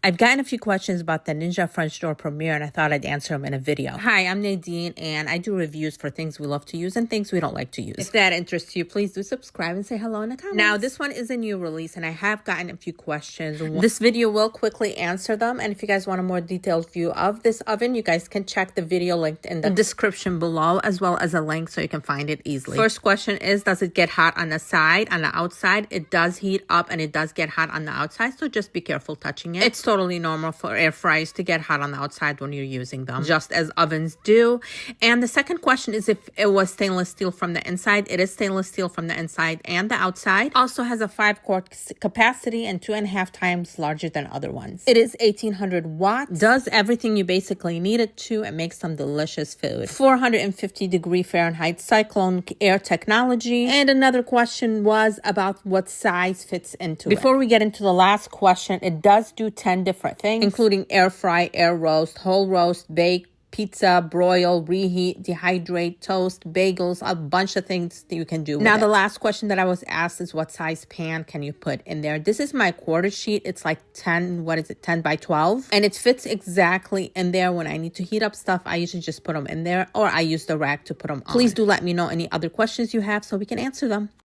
I've gotten a few questions about the Ninja French Door Premier, and I thought I'd answer them in a video. Hi, I'm Nadine, and I do reviews for things we love to use and things we don't like to use. If that interests you, please do subscribe and say hello in the comments. Now, this one is a new release, and I have gotten a few questions. This video will quickly answer them, and if you guys want a more detailed view of this oven, you guys can check the video linked in the description below, as well as a link so you can find it easily. First question is, does it get hot on the side? On the outside, it does heat up, and it does get hot on the outside, so just be careful touching it. It's totally normal for air fryers to get hot on the outside when you're using them, just as ovens do. And the second question is if it was stainless steel from the inside. It is stainless steel from the inside and the outside. Also has a 5-quart capacity and 2.5 times larger than other ones. It is 1800 watts, does everything you basically need it to, and makes some delicious food. 450-degree Fahrenheit cyclone air technology. And another question was about what size fits into it. Before we get into the last question, it does do 10 different things, including air fry, air roast, whole roast, bake, pizza, broil, reheat, dehydrate, toast, bagels, a bunch of things that you can do. Now, the last question that I was asked is what size pan can you put in there? This is my quarter sheet. It's like 10 by 12. And it fits exactly in there. When I need to heat up stuff, I usually just put them in there, or I use the rack to put them on. Please do let me know any other questions you have so we can answer them.